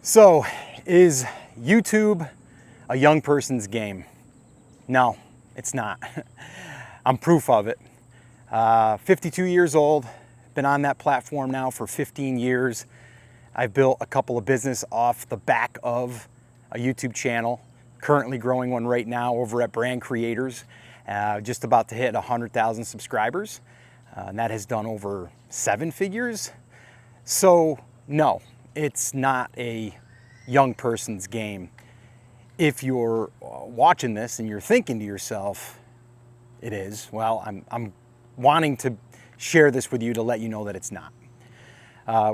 So, is YouTube a young person's game? No, it's not. I'm proof of it. 52 years old, been on that platform now for 15 years. I've built a couple of business off the back of a YouTube channel, currently growing one right now over at Brand Creators, just about to hit 100,000 subscribers. And that has done over 7 figures. So no, it's not a young person's game. If you're watching this and you're thinking to yourself, it is, well, I'm wanting to share this with you to let you know that it's not.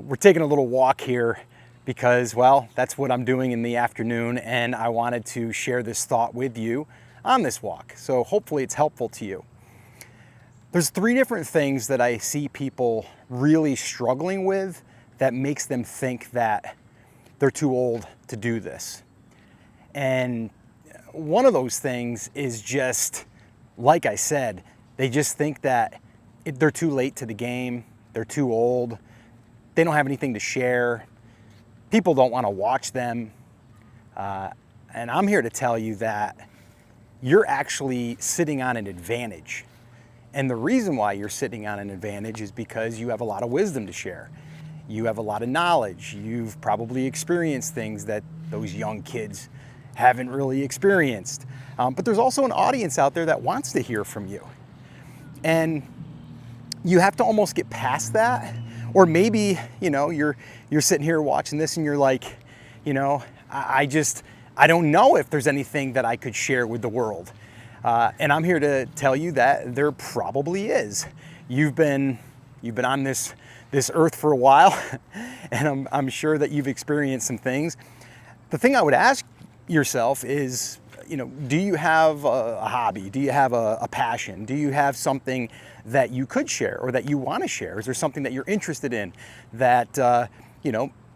We're taking a little walk here because, well, that's what I'm doing in the afternoon, and I wanted to share this thought with you on this walk. So hopefully it's helpful to you. There's 3 different things that I see people really struggling with that makes them think that they're too old to do this. And one of those things is just, like I said, they just think that they're too late to the game, they're too old, they don't have anything to share, people don't want to watch them. And I'm here to tell you that you're actually sitting on an advantage. And the reason why you're sitting on an advantage is because you have a lot of wisdom to share. You have a lot of knowledge. You've probably experienced things that those young kids haven't really experienced. But there's also an audience out there that wants to hear from you. And you have to almost get past that. Or maybe, you're sitting here watching this and you're like, I don't know if there's anything that I could share with the world. And I'm here to tell you that there probably is. You've been on this earth for a while, and I'm sure that you've experienced some things. The thing I would ask yourself is, do you have a hobby? Do you have a passion? Do you have something that you could share or that you want to share? Is there something that you're interested in that,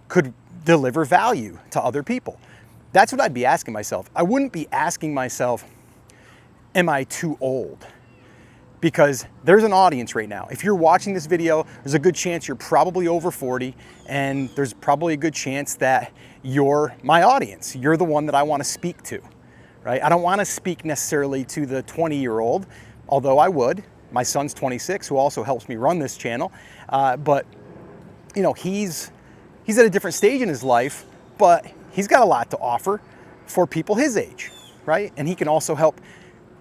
could deliver value to other people? That's what I'd be asking myself. I wouldn't be asking myself, am I too old? Because there's an audience right now. If you're watching this video, there's a good chance you're probably over 40, and there's probably a good chance that you're my audience. You're the one that I want to speak to, right? I don't want to speak necessarily to the 20-year-old, although I would. My son's 26, who also helps me run this channel. But he's at a different stage in his life, but he's got a lot to offer for people his age, right? And he can also help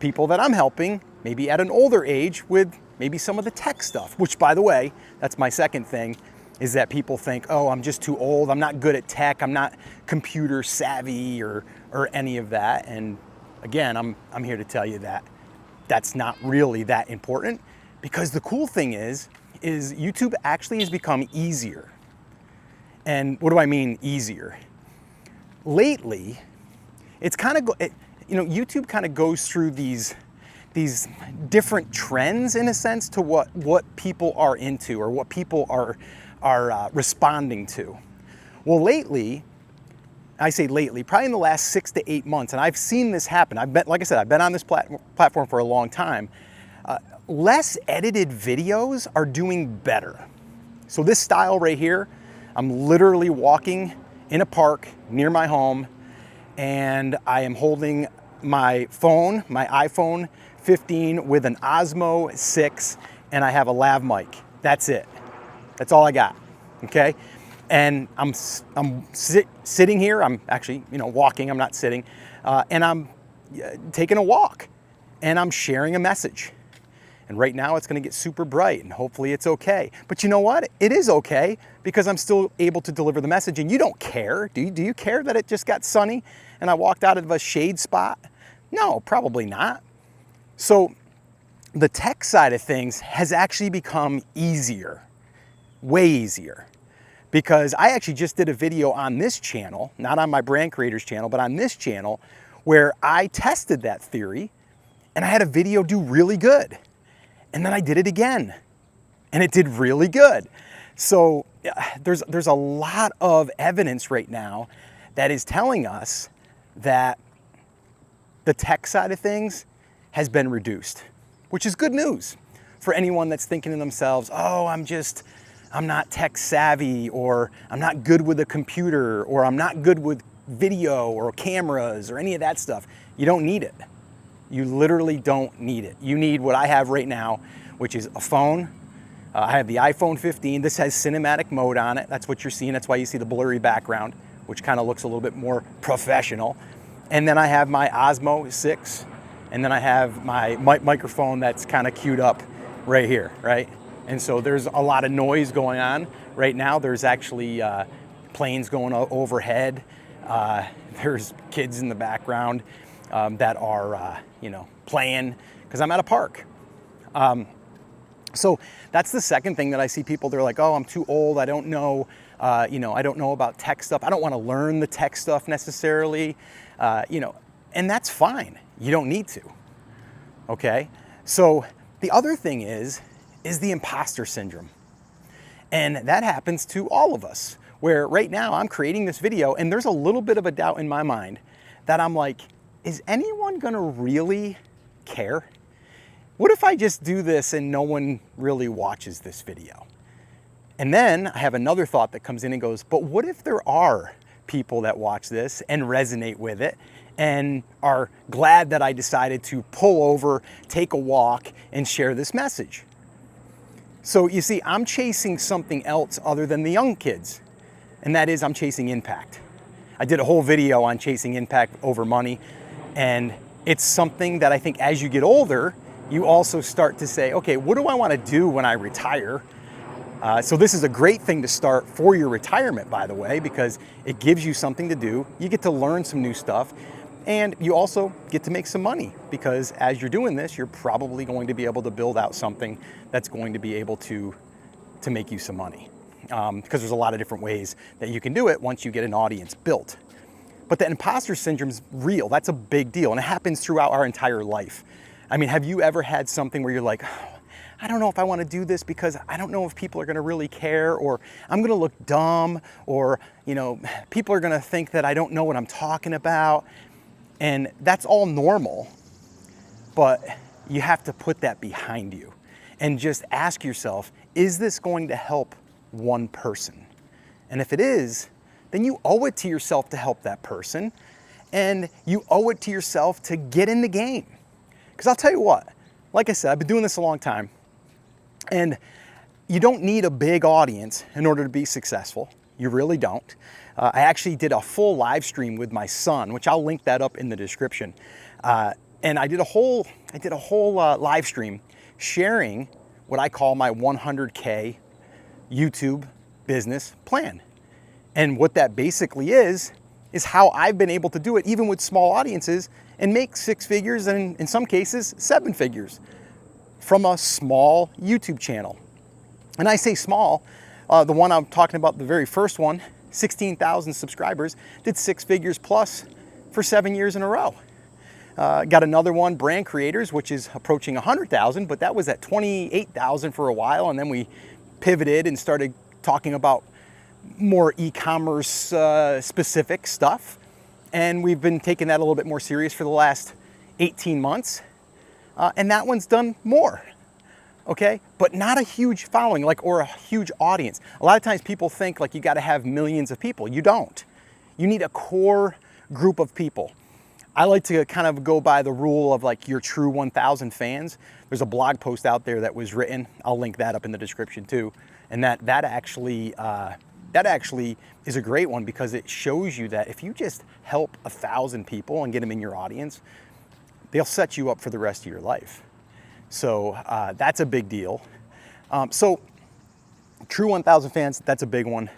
people that I'm helping, maybe at an older age, with maybe some of the tech stuff, which, by the way, that's my second thing, is that people think, oh, I'm just too old, I'm not good at tech, I'm not computer savvy or any of that. And again, I'm here to tell you that that's not really that important, because the cool thing is YouTube actually has become easier. And what do I mean easier? Lately, it's kind of, YouTube kind of goes through these different trends, in a sense, to what people are into or what people are responding to. Well, lately, I say lately, probably in the last 6 to 8 months, and I've seen this happen. Like I said, I've been on this platform for a long time. Less edited videos are doing better. So this style right here, I'm literally walking in a park near my home, and I am holding my phone, my iPhone 15 with an Osmo 6, and I have a lav mic. That's it. That's all I got, okay? And I'm sitting here. I'm actually, walking. I'm not sitting. And I'm taking a walk, and I'm sharing a message. And right now it's going to get super bright, and hopefully it's okay. But you know what? It is okay, because I'm still able to deliver the message, and you don't care. Do you care that it just got sunny and I walked out of a shade spot? No, probably not. So the tech side of things has actually become easier, way easier, because I actually just did a video on this channel, not on my Brand Creators channel, but on this channel, where I tested that theory, and I had a video do really good. And then I did it again, and it did really good. So there's a lot of evidence right now that is telling us that the tech side of things has been reduced, which is good news for anyone that's thinking to themselves, oh, I'm just I'm not tech savvy, or I'm not good with a computer, or I'm not good with video or cameras or any of that stuff. You don't need it. You literally don't need it. You need what I have right now, which is a phone. I have the iPhone 15. This has cinematic mode on it. That's what you're seeing. That's why you see the blurry background, which kind of looks a little bit more professional. And then I have my Osmo 6. And then I have my microphone that's kind of queued up right here, right? And so there's a lot of noise going on right now. There's actually planes going overhead. There's kids in the background that are, playing, because I'm at a park. So that's the second thing that I see people, they're like, oh, I'm too old. I don't know, I don't know about tech stuff. I don't want to learn the tech stuff necessarily, and that's fine. You don't need to, okay? So the other thing is the imposter syndrome. And that happens to all of us, where right now I'm creating this video and there's a little bit of a doubt in my mind that I'm like, is anyone gonna really care? What if I just do this and no one really watches this video? And then I have another thought that comes in and goes, but what if there are people that watch this and resonate with it and are glad that I decided to pull over, take a walk, and share this message? So you see, I'm chasing something else other than the young kids, and that is I'm chasing impact. I did a whole video on chasing impact over money, and it's something that I think as you get older, you also start to say, okay, what do I want to do when I retire? So this is a great thing to start for your retirement, by the way, because it gives you something to do. You get to learn some new stuff, and you also get to make some money, because as you're doing this, you're probably going to be able to build out something that's going to be able to make you some money. Because there's a lot of different ways that you can do it once you get an audience built. But the imposter syndrome's real. That's a big deal, and it happens throughout our entire life. I mean, have you ever had something where you're like, oh, I don't know if I want to do this because I don't know if people are going to really care, or I'm going to look dumb, or, people are going to think that I don't know what I'm talking about. And that's all normal, but you have to put that behind you and just ask yourself, is this going to help one person? And if it is, then you owe it to yourself to help that person, and you owe it to yourself to get in the game. Because I'll tell you what, like I said, I've been doing this a long time, and you don't need a big audience in order to be successful. You really don't. I actually did a full live stream with my son, which I'll link that up in the description. And I did a whole live stream sharing what I call my 100K YouTube business plan. And what that basically is how I've been able to do it even with small audiences and make 6 figures, and in some cases 7 figures from a small YouTube channel. And I say small, the one I'm talking about, the very first one, 16,000 subscribers, did 6 figures plus for 7 years in a row. Got another one, Brand Creators, which is approaching 100,000, but that was at 28,000 for a while, and then we pivoted and started talking about more e-commerce specific stuff. And we've been taking that a little bit more serious for the last 18 months. And that one's done more, okay? But not a huge following, or a huge audience. A lot of times people think you gotta have millions of people. You don't. You need a core group of people. I like to kind of go by the rule of your true 1,000 fans. There's a blog post out there that was written. I'll link that up in the description too. And that actually is a great one, because it shows you that if you just help 1,000 people and get them in your audience, they'll set you up for the rest of your life. So that's a big deal. So true 1,000 fans, that's a big one.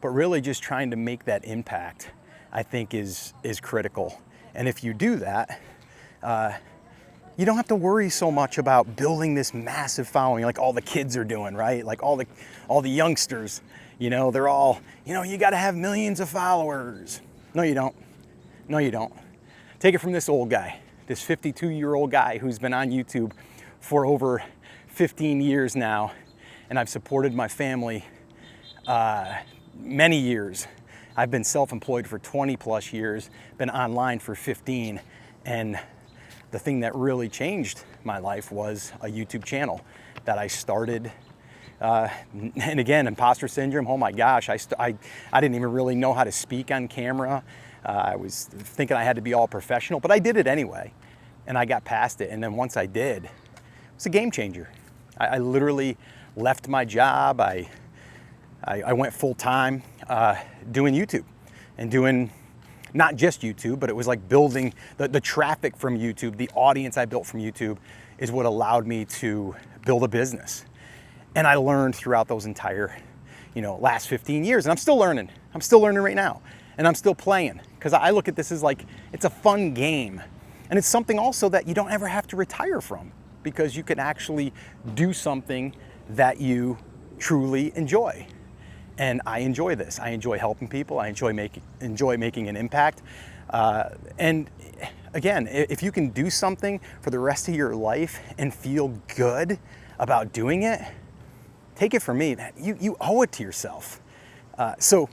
But really just trying to make that impact, I think is critical. And if you do that, you don't have to worry so much about building this massive following like all the kids are doing, right? Like all the youngsters, they're all, you got to have millions of followers. No, you don't. No, you don't. Take it from this old guy, this 52-year-old guy who's been on YouTube for over 15 years now, and I've supported my family many years. I've been self-employed for 20 plus years, been online for 15, and the thing that really changed my life was a YouTube channel that I started And again, imposter syndrome, oh my gosh, I didn't even really know how to speak on camera. I was thinking I had to be all professional, but I did it anyway. And I got past it. And then once I did, it was a game changer. I literally left my job. I went full time doing YouTube and doing not just YouTube, but it was like building the traffic from YouTube, the audience I built from YouTube is what allowed me to build a business. And I learned throughout those entire, last 15 years, and I'm still learning. I'm still learning right now, and I'm still playing because I look at this as like, it's a fun game. And it's something also that you don't ever have to retire from because you can actually do something that you truly enjoy. And I enjoy this. I enjoy helping people. I enjoy making an impact. And again, if you can do something for the rest of your life and feel good about doing it, take it from me, man, you owe it to yourself. So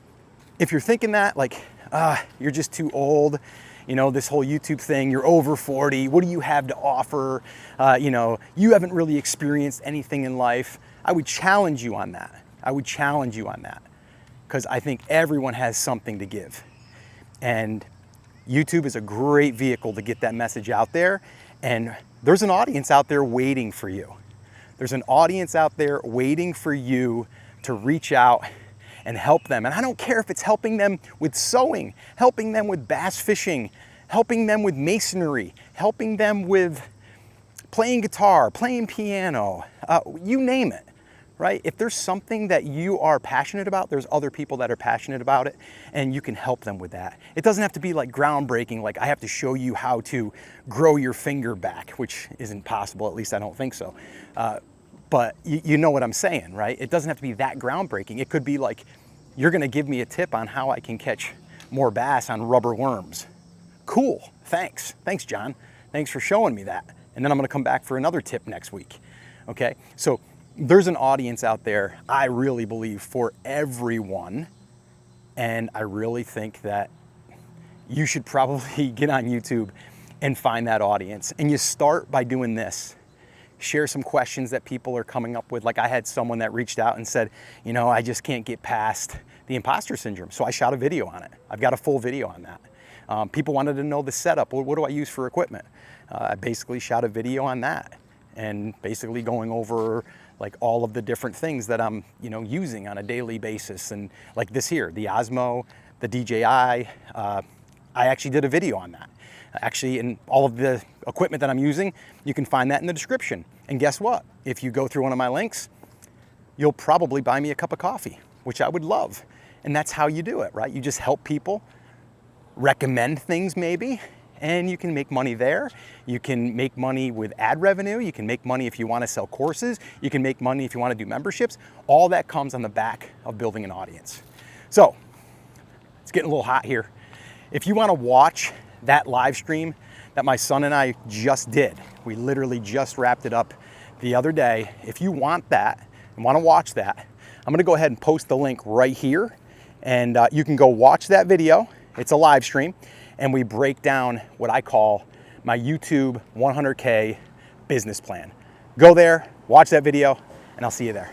if you're thinking that, like, you're just too old, this whole YouTube thing, you're over 40, what do you have to offer? You haven't really experienced anything in life. I would challenge you on that. Because I think everyone has something to give. And YouTube is a great vehicle to get that message out there. And there's an audience out there waiting for you. There's an audience out there waiting for you to reach out and help them. And I don't care if it's helping them with sewing, helping them with bass fishing, helping them with masonry, helping them with playing guitar, playing piano, you name it, right? If there's something that you are passionate about, there's other people that are passionate about it, and you can help them with that. It doesn't have to be like groundbreaking, like I have to show you how to grow your finger back, which isn't possible, at least I don't think so. But you know what I'm saying, right? It doesn't have to be that groundbreaking. It could be like, you're gonna give me a tip on how I can catch more bass on rubber worms. Cool, thanks. Thanks, John. Thanks for showing me that. And then I'm gonna come back for another tip next week, okay? So there's an audience out there, I really believe, for everyone. And I really think that you should probably get on YouTube and find that audience. And you start by doing this. Share some questions that people are coming up with. Like I had someone that reached out and said, I just can't get past the imposter syndrome. So I shot a video on it. I've got a full video on that. People wanted to know the setup. What do I use for equipment? I basically shot a video on that and basically going over like all of the different things that I'm, using on a daily basis. And like this here, the Osmo, the DJI, I actually did a video on that. Actually, in all of the equipment that I'm using, you can find that in the description. And guess what? If you go through one of my links, you'll probably buy me a cup of coffee, which I would love. And that's how you do it, right? You just help people, recommend things maybe, and you can make money there. You can make money with ad revenue. You can make money if you want to sell courses. You can make money if you want to do memberships. All that comes on the back of building an audience. So it's getting a little hot here. If you want to watch that live stream that my son and I just did, we literally just wrapped it up the other day. If you want that and want to watch that, I'm going to go ahead and post the link right here, and you can go watch that video. It's a live stream, and we break down what I call my YouTube 100K business plan. Go there, watch that video, and I'll see you there.